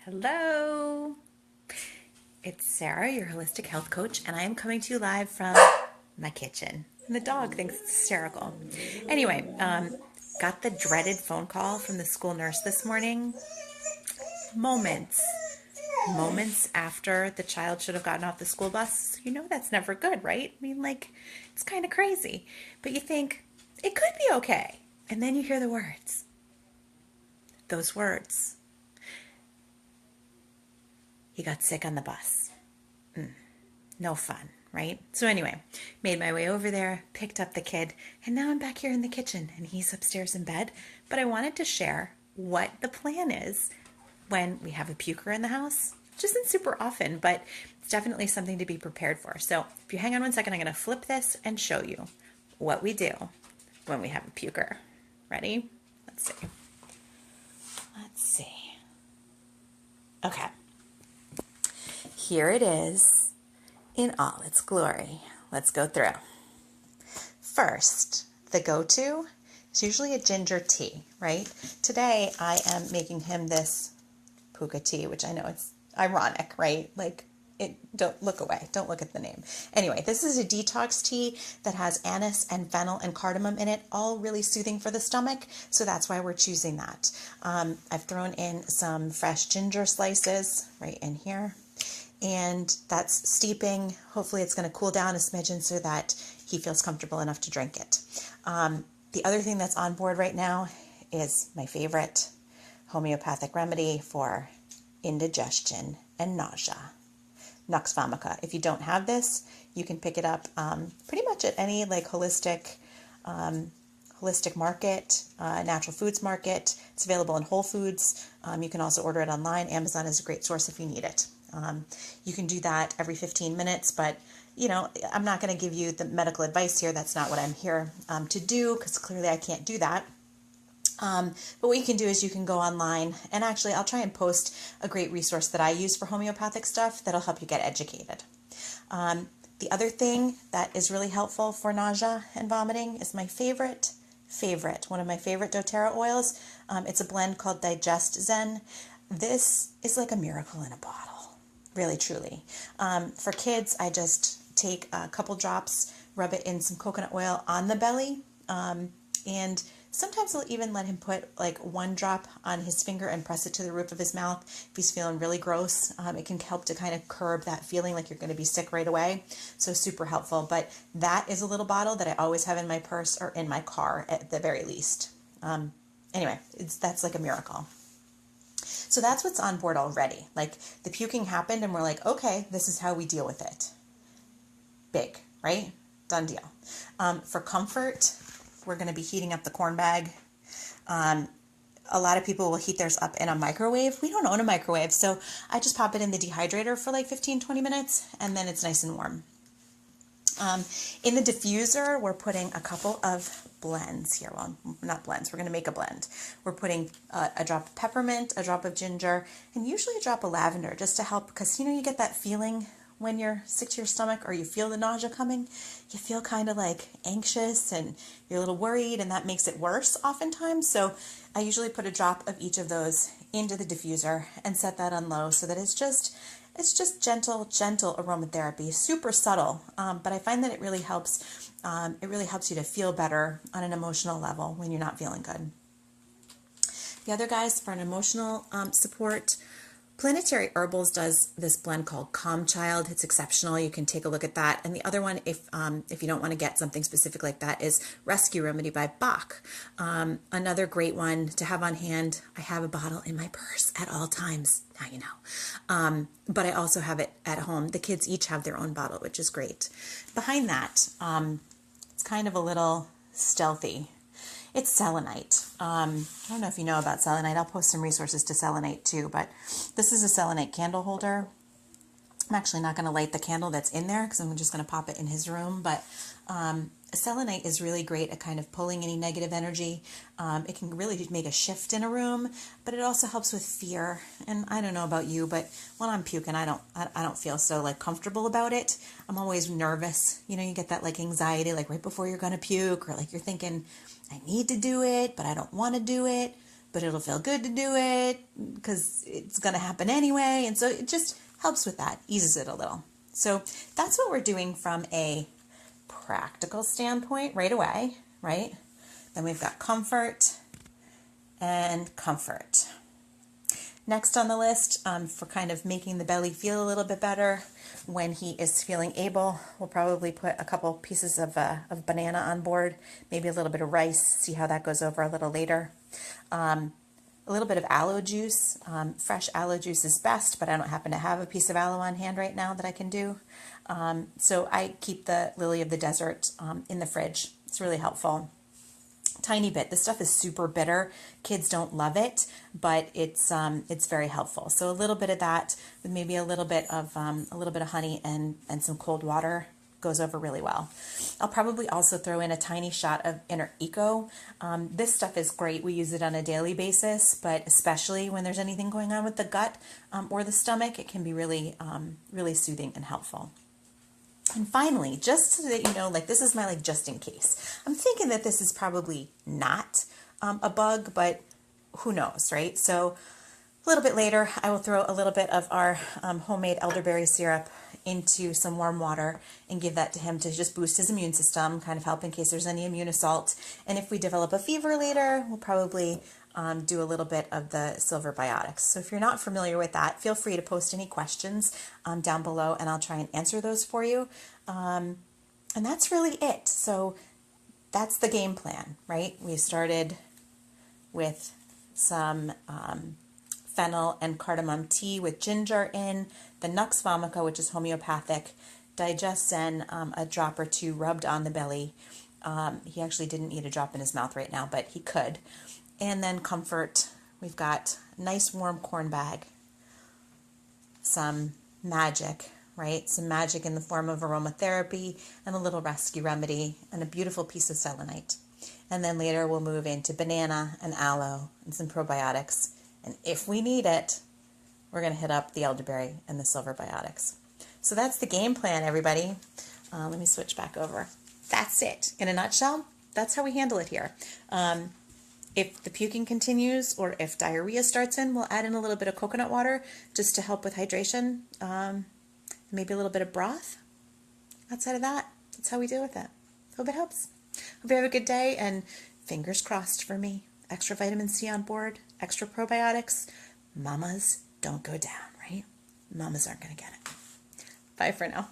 Hello, it's Sarah, your holistic health coach, and I am coming to you live from my kitchen. And the dog thinks it's hysterical. Anyway, got the dreaded phone call from the school nurse this morning. Moments, moments after the child should have gotten off the school bus. You know that's never good, right? I mean, it's kind of crazy. But you think, it could be okay. And then you hear the words. Those words. He got sick on the bus. No fun, right? So anyway, made my way over there, picked up the kid, and now I'm back here in the kitchen and he's upstairs in bed. But I wanted to share what the plan is when we have a puker in the house. Which isn't super often, but it's definitely something to be prepared for. So if you hang on one second, I'm going to flip this and show you what we do when we have a puker. Ready? Let's see. Let's see. Okay. Here it is in all its glory. Let's go through. First, the go-to is usually a ginger tea, right? Today, I am making him this puker tea, which I know it's ironic, right? Don't look away. Don't look at the name. Anyway, this is a detox tea that has anise and fennel and cardamom in it, all really soothing for the stomach. So that's why we're choosing that. I've thrown in some fresh ginger slices right in here. And that's steeping. Hopefully it's going to cool down a smidgen so that he feels comfortable enough to drink it. The other thing that's on board right now is my favorite homeopathic remedy for indigestion and nausea, Nux vomica. If you don't have this, you can pick it up pretty much at any holistic market, natural foods market. It's available in Whole Foods. You can also order it online. Amazon is a great source if you need it. You can do that every 15 minutes, but I'm not going to give you the medical advice here. That's not what I'm here to do, because clearly I can't do that. But what you can do is you can go online, and actually I'll try and post a great resource that I use for homeopathic stuff that'll help you get educated. The other thing that is really helpful for nausea and vomiting is my one of my favorite doTERRA oils. It's a blend called Digest Zen. This is like a miracle in a bottle. Really, truly. For kids, I just take a couple drops, rub it in some coconut oil on the belly, and sometimes I'll even let him put one drop on his finger and press it to the roof of his mouth if he's feeling really gross. It can help to kind of curb that feeling like you're going to be sick right away. So super helpful. But that is a little bottle that I always have in my purse or in my car at the very least. Anyway, that's like a miracle. So that's what's on board already. The puking happened and we're like, okay, this is how we deal with it. Big, right? Done deal. For comfort, we're going to be heating up the corn bag. A lot of people will heat theirs up in a microwave. We don't own a microwave, so I just pop it in the dehydrator for 15-20 minutes, and then it's nice and warm. In the diffuser, we're putting a couple of blends here. Well, not blends. We're going to make a blend. We're putting a drop of peppermint, a drop of ginger, and usually a drop of lavender just to help, because you get that feeling when you're sick to your stomach or you feel the nausea coming. You feel kind of anxious and you're a little worried, and that makes it worse oftentimes. So I usually put a drop of each of those into the diffuser and set that on low so that it's just gentle aromatherapy, super subtle, but I find that it really helps. It really helps you to feel better on an emotional level when you're not feeling good. The other guys, for an emotional support, Planetary Herbals does this blend called Calm Child. It's exceptional. You can take a look at that. And the other one, if you don't want to get something specific like that, is Rescue Remedy by Bach. Another great one to have on hand. I have a bottle in my purse at all times. Now you know. But I also have it at home. The kids each have their own bottle, which is great. Behind that, it's kind of a little stealthy. It's selenite. I don't know if you know about selenite. I'll post some resources to selenite too, but this is a selenite candle holder. I'm actually not going to light the candle that's in there because I'm just going to pop it in his room, but selenite is really great at kind of pulling any negative energy. It can really make a shift in a room, but it also helps with fear. And I don't know about you, but when I'm puking, I don't feel so comfortable about it. I'm always nervous. You get that anxiety, right before you're going to puke, or you're thinking, I need to do it, but I don't want to do it. but it'll feel good to do it because it's going to happen anyway. And so it just helps with that, eases it a little. So that's what we're doing from a practical standpoint right away, right? Then we've got comfort and comfort. Next on the list, for kind of making the belly feel a little bit better when he is feeling able, we'll probably put a couple pieces of banana on board, maybe a little bit of rice, see how that goes over a little later. A little bit of aloe juice. Fresh aloe juice is best, but I don't happen to have a piece of aloe on hand right now that I can do. So I keep the lily of the desert in the fridge. It's really helpful. Tiny bit. This stuff is super bitter. Kids don't love it, but it's very helpful. So a little bit of that with maybe a little bit of honey and some cold water goes over really well. I'll probably also throw in a tiny shot of Inner Eco. This stuff is great. We use it on a daily basis, but especially when there's anything going on with the gut or the stomach, it can be really really soothing and helpful. And finally, just so that you know, like this is my like just in case. I'm thinking that this is probably not a bug, but who knows, right? So a little bit later, I will throw a little bit of our homemade elderberry syrup into some warm water and give that to him to just boost his immune system, kind of help in case there's any immune assault. And if we develop a fever later, we'll probably do a little bit of the silver biotics. So if you're not familiar with that, feel free to post any questions down below and I'll try and answer those for you. And that's really it. So that's the game plan, right? We started with some fennel and cardamom tea with ginger in, the Nux vomica, which is homeopathic, Digesten, a drop or two rubbed on the belly. He actually didn't need a drop in his mouth right now, but he could. And then comfort, we've got a nice warm corn bag, some magic, right? Some magic in the form of aromatherapy and a little rescue remedy and a beautiful piece of selenite. And then later we'll move into banana and aloe and some probiotics. And if we need it, we're going to hit up the elderberry and the silver biotics. So that's the game plan, everybody. Let me switch back over. That's it. In a nutshell, that's how we handle it here. If the puking continues or if diarrhea starts in, we'll add in a little bit of coconut water just to help with hydration. Maybe a little bit of broth. Outside of that, that's how we deal with it. Hope it helps. Hope you have a good day and fingers crossed for me. Extra vitamin C on board, extra probiotics. Mamas don't go down, right? Mamas aren't going to get it. Bye for now.